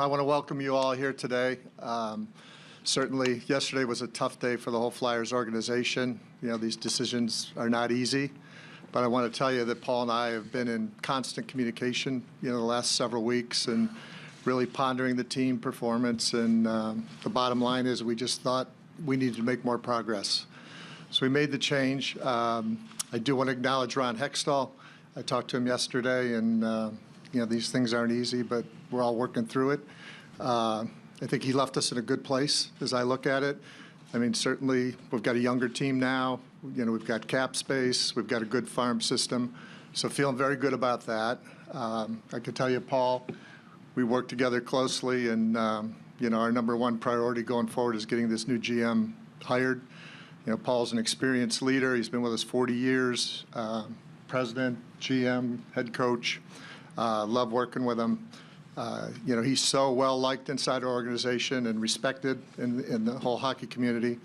I want to welcome you all here today. Certainly, yesterday was a tough day for the whole Flyers organization. You know, these decisions are not easy, but I want to tell you that Paul and I have been in constant communication, the last several weeks and really pondering the team performance. And the bottom line is we just thought we needed to make more progress. So we made the change. I do want to acknowledge Ron Hextall. I talked to him yesterday, and these things aren't easy, but we're all working through it. I think he left us in a good place as I look at it. I mean, certainly we've got a younger team now. We've got cap space. We've got a good farm system. So feeling very good about that. I can tell you, Paul, we work together closely, and our number one priority going forward is getting this new GM hired. Paul's an experienced leader. He's been with us 40 years, president, GM, head coach. Love working with him. He's so well liked inside our organization and respected in the whole hockey community.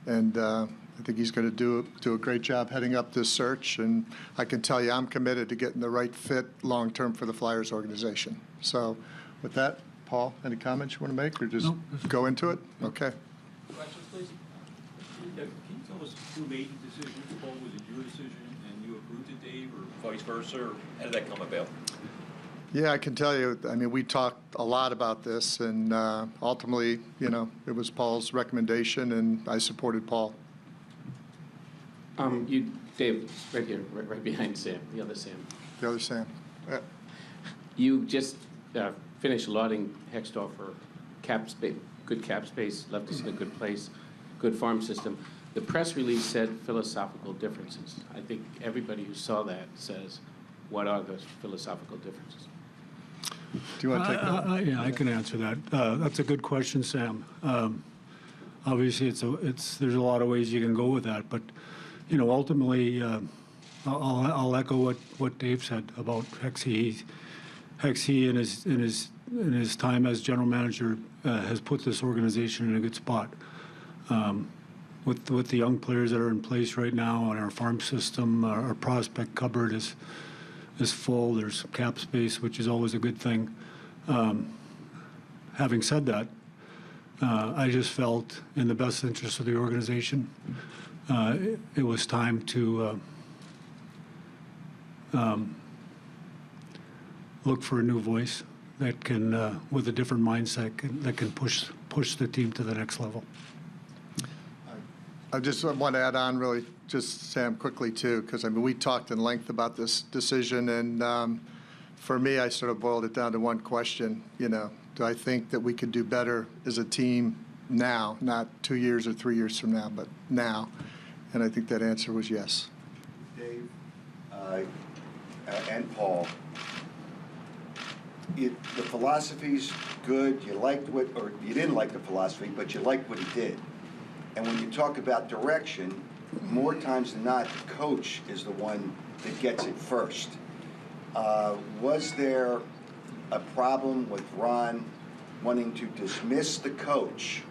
And I think he's going to do a great job heading up this search. And I can tell you I'm committed to getting the right fit long-term for the Flyers organization. So with that, Paul, any comments you want to make or just go into it? Okay. Questions, please? Can you tell us who made the decision? Paul, was it your decision and you approved it, Dave, or vice versa? Or how did that come about? Yeah, I can tell you, I mean, we talked a lot about this, and ultimately, it was Paul's recommendation, and I supported Paul. Dave, right here, right behind Sam, the other Sam. The other Sam. Yeah. You just finished lauding Hextall for good cap space, left us in a good place, good farm system. The press release said philosophical differences. I think everybody who saw that says, what are those philosophical differences? Do you want to take that? Yeah, I can answer that. That's a good question, Sam. Obviously, there's a lot of ways you can go with that, but ultimately, I'll echo what Dave said about Hexie. Hexie in his time as general manager has put this organization in a good spot. With the young players that are in place right now on our farm system, our prospect cupboard is full. There's cap space, which is always a good thing. Having said that, I just felt in the best interest of the organization, it was time to look for a new voice that can, with a different mindset, that can push the team to the next level. I just want to add on really just, Sam, quickly, too, because, I mean, we talked in length about this decision, and for me, I sort of boiled it down to one question, do I think that we could do better as a team now, not 2 years or 3 years from now, but now? And I think that answer was yes. Dave and Paul, the philosophy's good, you liked or you didn't like the philosophy, but you liked what he did. And when you talk about direction, more times than not, the coach is the one that gets it first. Was there a problem with Ron wanting to dismiss the coach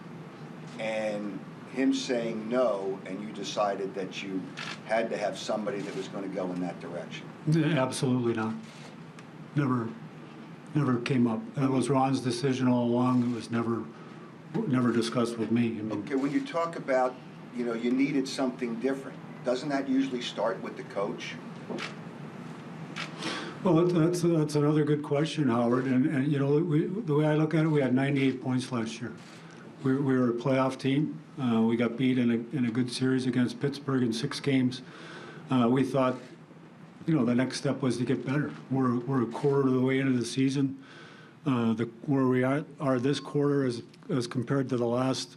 and him saying no, and you decided that you had to have somebody that was going to go in that direction? Absolutely not. Never came up. That was Ron's decision all along. It was never discussed with me. Okay, when you talk about, you needed something different, doesn't that usually start with the coach? Well, that's another good question, Howard. And the way I look at it, we had 98 points last year. We were a playoff team. We got beat in a good series against Pittsburgh in 6 games. We thought, the next step was to get better. We're a quarter of the way into the season. Where we are this quarter as compared to the last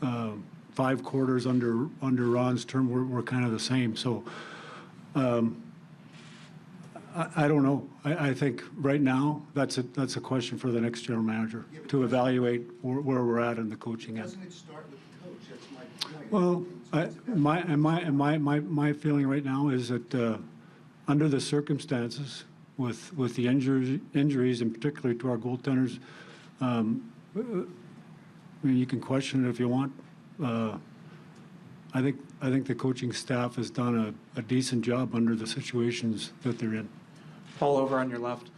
5 quarters under Ron's term, we're kind of the same. So I don't know. I think right now that's a question for the next general manager to evaluate where we're at in the coaching end. Doesn't it start with the coach? That's my point. Well, my feeling right now is that under the circumstances, with the injuries, and particularly to our goaltenders, I mean, you can question it if you want. I think the coaching staff has done a decent job under the situations that they're in. Paul, over on your left.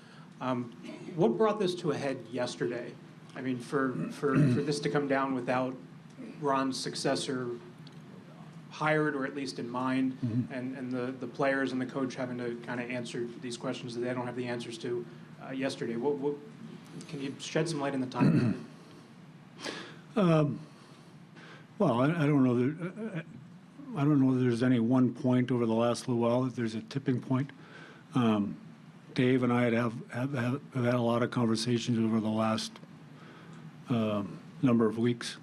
What brought this to a head yesterday? I mean, for this to come down without Ron's successor hired or at least in mind, and the players and the coach having to kind of answer these questions that they don't have the answers to yesterday. What can you shed some light on the time? Well, I don't know that, I don't know that there's any one point over the last little while that there's a tipping point. Dave and I have had a lot of conversations over the last number of weeks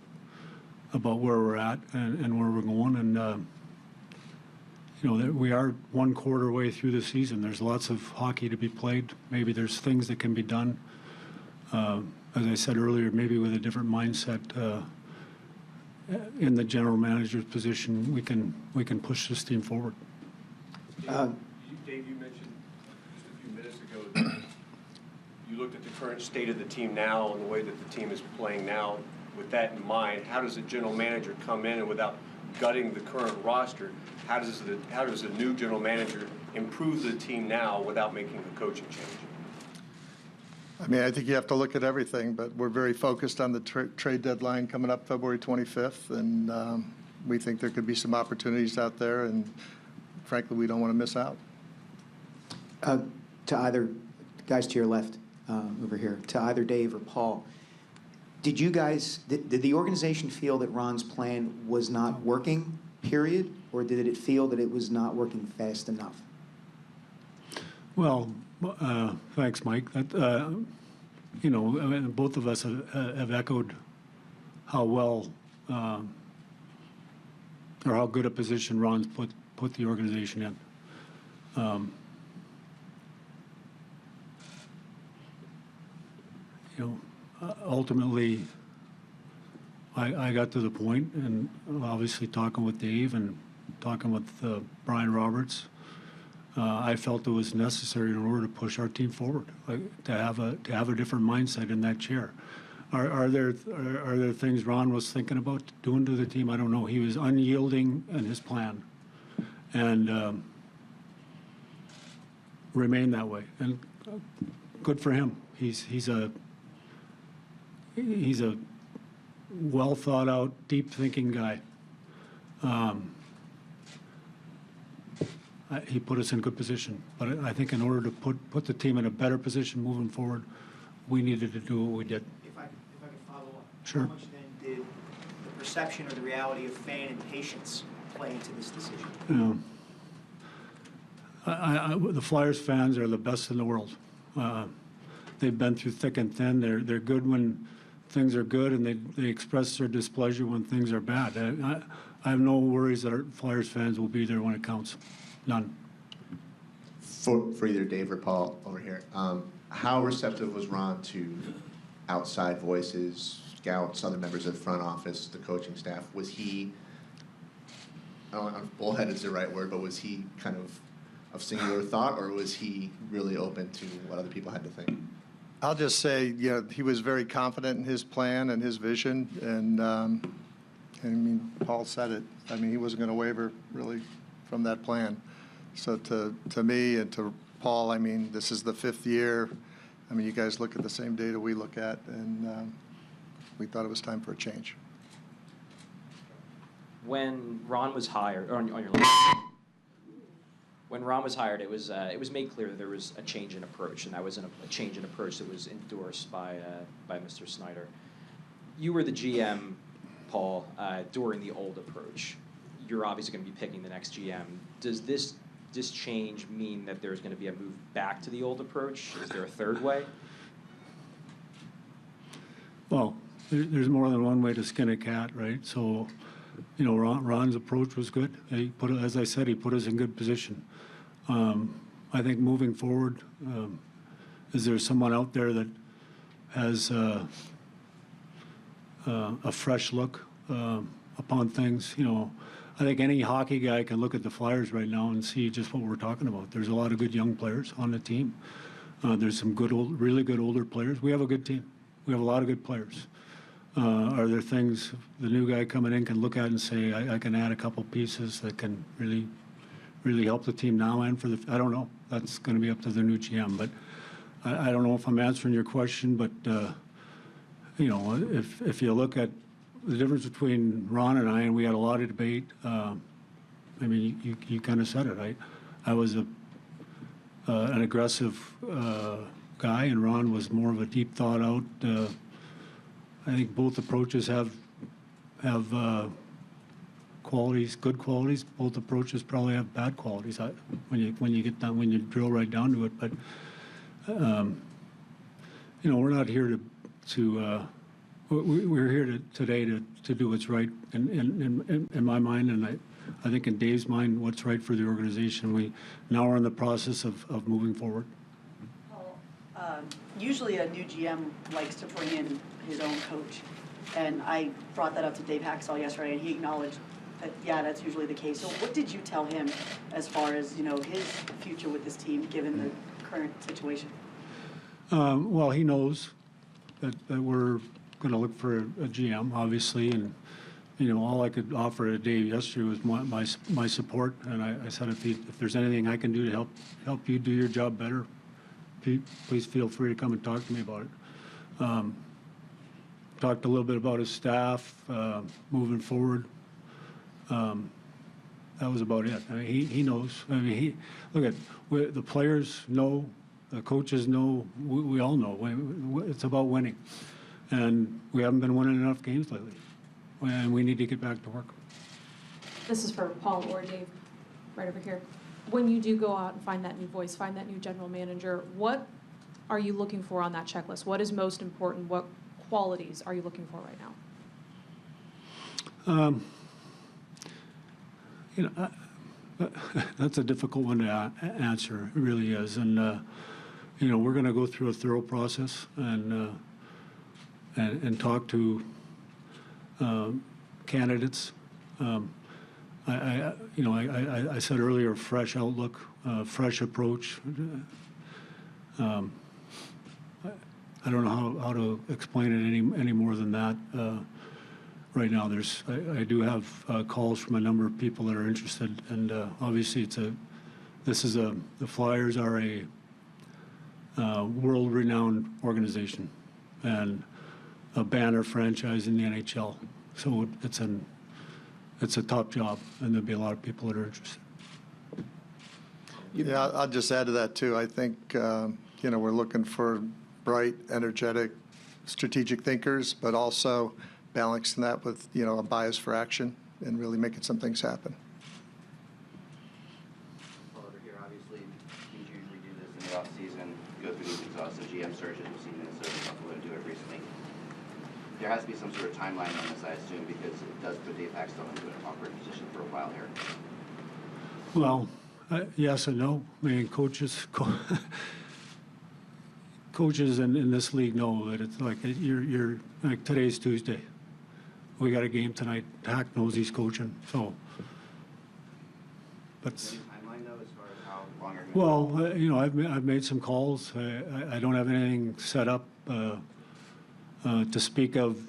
about where we're at and where we're going. And, you know, we are 1/4 way through the season. There's lots of hockey to be played. Maybe there's things that can be done. As I said earlier, maybe with a different mindset in the general manager's position, we can push this team forward. Dave, you mentioned just a few minutes ago that you looked at the current state of the team now and the way that the team is playing now. With that in mind, how does a general manager come in and without gutting the current roster, how does a new general manager improve the team now without making a coaching change? I mean, I think you have to look at everything, but we're very focused on the trade deadline coming up February 25th, and we think there could be some opportunities out there, and frankly, we don't want to miss out. To either, guys to your left over here, to either Dave or Paul, did the organization feel that Ron's plan was not working, period, or did it feel that it was not working fast enough? Well, thanks, Mike. That, you know, I mean, both of us have echoed how well or how good a position Ron's put the organization in. You know, ultimately, I got to the point, and obviously talking with Dave and talking with Brian Roberts, I felt it was necessary in order to push our team forward, to have a different mindset in that chair. Are there things Ron was thinking about doing to the team? I don't know. He was unyielding in his plan, and remained that way. And good for him. He's a well thought out, deep thinking guy. He put us in good position, but I think in order to put the team in a better position moving forward, we needed to do what we did. If I could follow up. Sure. How much then did the perception or the reality of fan impatience play into this decision? You know, the Flyers fans are the best in the world. They've been through thick and thin. They're good when things are good, and they express their displeasure when things are bad. I have no worries that our Flyers fans will be there when it counts. None. For either Dave or Paul over here, how receptive was Ron to outside voices, scouts, other members of the front office, the coaching staff? Was he, I don't know if bullheaded is the right word, but was he kind of singular thought, or was he really open to what other people had to think? I'll just say, you know, he was very confident in his plan and his vision, and I mean, Paul said it. I mean, he wasn't going to waver really from that plan. So to me and to Paul, I mean, this is the 5th year. I mean, you guys look at the same data we look at, and we thought it was time for a change. When Ron was hired, or on your list, when Ron was hired, it was made clear that there was a change in approach, and that was a change in approach that was endorsed by Mr. Snyder. You were the GM, Paul, during the old approach. You're obviously going to be picking the next GM. Does this change mean that there's going to be a move back to the old approach? Is there a third way? Well, there's more than one way to skin a cat, right? So, you know, Ron's approach was good. As I said, he put us in good position. I think moving forward, is there someone out there that has a fresh look upon things? You know, I think any hockey guy can look at the Flyers right now and see just what we're talking about. There's a lot of good young players on the team. There's some really good older players. We have a good team. We have a lot of good players. Are there things the new guy coming in can look at and say, I can add a couple pieces that can really help the team now and for the, I don't know. That's going to be up to the new GM. But I don't know if I'm answering your question, but you know, if you look at the difference between Ron and I, and we had a lot of debate, I mean, you kind of said it. I was an aggressive guy, and Ron was more of a deep thought out. I think both approaches have qualities, good qualities. Both approaches probably have bad qualities when you get down, when you drill right down to it. But you know, we're not here we're here today to do what's right in my mind, and I think in Dave's mind, what's right for the organization. We now are in the process of moving forward. Usually a new GM likes to bring in his own coach, and I brought that up to Dave Hextall yesterday, and he acknowledged that, yeah, that's usually the case. So what did you tell him as far as, you know, his future with this team, given the current situation? Well, he knows that we're going to look for a GM, obviously, and you know, all I could offer to Dave yesterday was my support, and I said if there's anything I can do to help you do your job better, please feel free to come and talk to me about it. Talked a little bit about his staff moving forward. That was about it. I mean, he knows. I mean, look at the players know, the coaches know, we all know. It's about winning, and we haven't been winning enough games lately, and we need to get back to work. This is for Paul or Dave, right over here. When you do go out and find that new voice, find that new general manager, what are you looking for on that checklist? What is most important? What qualities are you looking for right now? You know, that's a difficult one to answer. It really is, and you know, we're going to go through a thorough process and talk to candidates. I said earlier, fresh outlook, fresh approach. I don't know how to explain it any more than that. Right now, I do have calls from a number of people that are interested, and obviously the Flyers are a world-renowned organization and a banner franchise in the NHL. So it's a top job, and there'll be a lot of people that are interested. Yeah, I'll just add to that too. I think you know, we're looking for bright, energetic, strategic thinkers, but also balancing that with, you know, a bias for action and really making some things happen. Well, over here, obviously, teams usually do this in the offseason, go through these exhaustive GM searches. We've seen Minnesota and Buffalo do it recently. There has to be some sort of timeline on this, I assume, because it does put Dave Hextall into an awkward position for a while here. Well, yes and no. I mean, coaches in this league know that it's like you're like today's Tuesday. We got a game tonight. Hack knows he's coaching, so. But Any timeline though, as far as how long are you? well, you know, I've made some calls. I don't have anything set up to speak of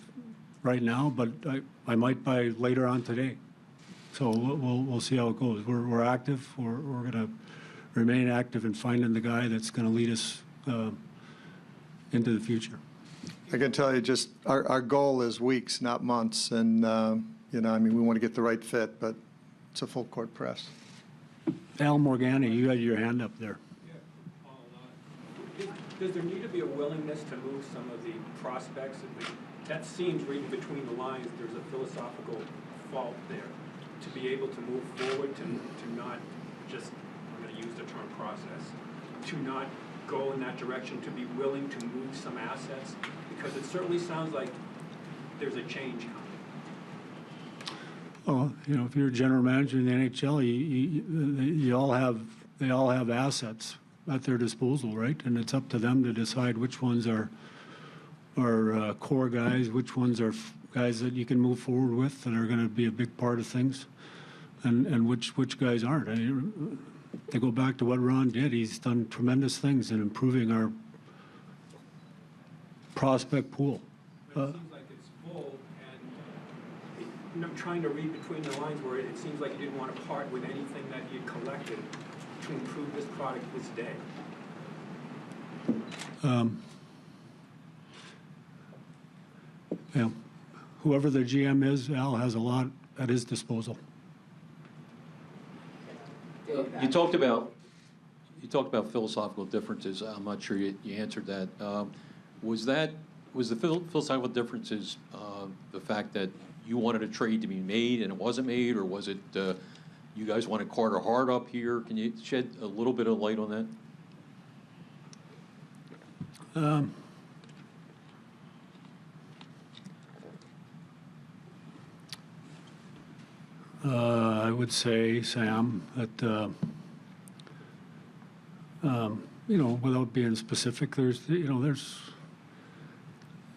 right now, but I might by later on today. So we'll see how it goes. We're active. We're going to remain active in finding the guy that's going to lead us into the future. I can tell you just our goal is weeks, not months. And, you know, I mean, we want to get the right fit, but it's a full court press. Al Morgani, you had your hand up there. Yeah, Paul, does there need to be a willingness to move some of the prospects? That seems reading between the lines, there's a philosophical fault there. To be able to move forward, to not just, I'm going to use the term process, to not go in that direction, to be willing to move some assets, because it certainly sounds like there's a change coming. Well, you know, if you're a general manager in the NHL, they all have assets at their disposal, right? And it's up to them to decide which ones are core guys, which ones are guys that you can move forward with that are going to be a big part of things, and which guys aren't. I mean, to go back to what Ron did, he's done tremendous things in improving our prospect pool. But it seems like it's full, and I'm trying to read between the lines where it seems like you didn't want to part with anything that you collected to improve this product this day. whoever the GM is, Al has a lot at his disposal. You talked about philosophical differences. I'm not sure you answered that. Was the philosophical differences the fact that you wanted a trade to be made and it wasn't made, or was it you guys wanted Carter Hart up here? Can you shed a little bit of light on that? I would say, Sam, that without being specific, there's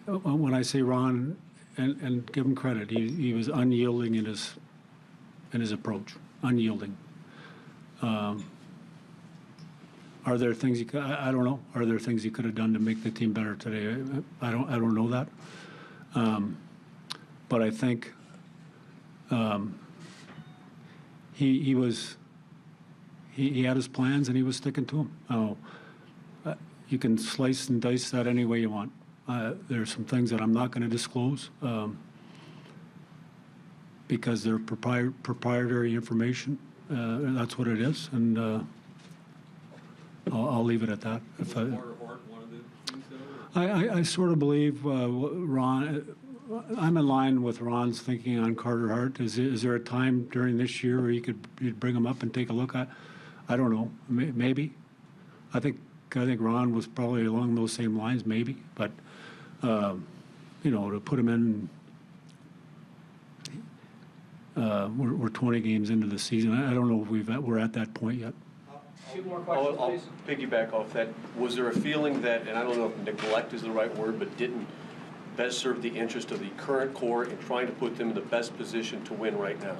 when I say Ron, and give him credit, he was unyielding in his approach, unyielding. Are there things I don't know. Are there things he could have done to make the team better today? I don't know that. But I think he had his plans and he was sticking to them. You can slice and dice that any way you want. There's some things that I'm not going to disclose because they're proprietary information. That's what it is, and I'll leave it at that. I sort of believe Ron. I'm in line with Ron's thinking on Carter Hart. Is there a time during this year where you'd bring him up and take a look at? I don't know. Maybe. I think Ron was probably along those same lines. Maybe, but to put him in. We're 20 games into the season. I don't know if we're at that point yet. Two more questions, I'll please. piggyback off that. Was there a feeling that, and I don't know if neglect is the right word, but didn't best serve the interest of the current core in trying to put them in the best position to win right now?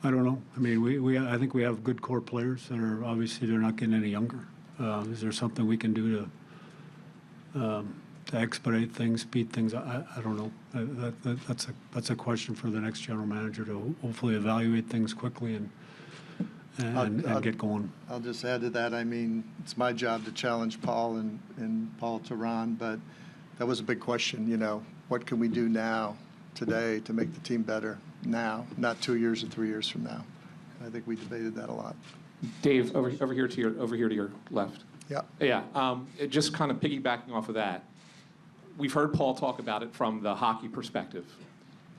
I don't know. I mean, I think we have good core players that are obviously they're not getting any younger. Is there something we can do to expedite things, speed things? I don't know. That's a question for the next general manager to hopefully evaluate things quickly and get going. I'll just add to that. I mean, it's my job to challenge Paul and Paul to Ron, but that was a big question. What can we do now, today, to make the team better now, not 2 years or 3 years from now? I think we debated that a lot. Dave, over here to your left. Yeah. Yeah. Just kind of piggybacking off of that, we've heard Paul talk about it from the hockey perspective,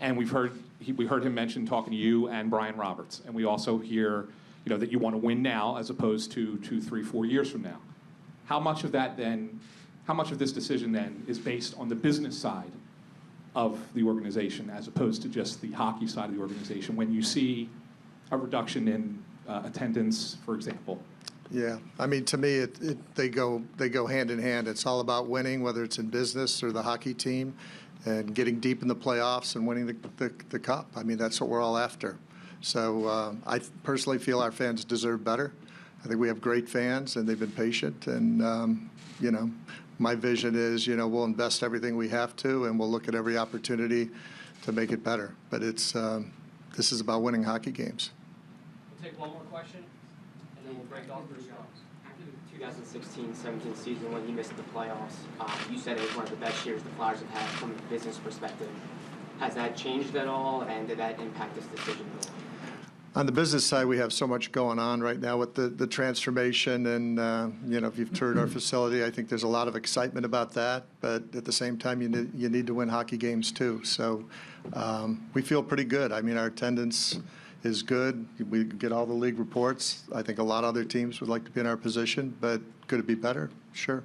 and we heard him mention talking to you and Brian Roberts, and we also hear that you want to win now as opposed to 2, 3, 4 years from now. How much of this decision then is based on the business side of the organization as opposed to just the hockey side of the organization when you see a reduction in attendance, for example? Yeah, I mean, to me, they go hand in hand. It's all about winning, whether it's in business or the hockey team, and getting deep in the playoffs and winning the cup. I mean, that's what we're all after. So I personally feel our fans deserve better. I think we have great fans, and they've been patient. And my vision is, we'll invest everything we have to, and we'll look at every opportunity to make it better. But this is about winning hockey games. We'll take one more question, and then we'll break off for shots. After the 2016-17 season, when you missed the playoffs, you said it was one of the best years the Flyers have had from a business perspective. Has that changed at all, and did that impact this decision at all? On the business side, we have so much going on right now with the transformation, and if you've toured our facility, I think there's a lot of excitement about that. But at the same time, you need to win hockey games too. So we feel pretty good. I mean, our attendance is good. We get all the league reports. I think a lot of other teams would like to be in our position, but could it be better? Sure.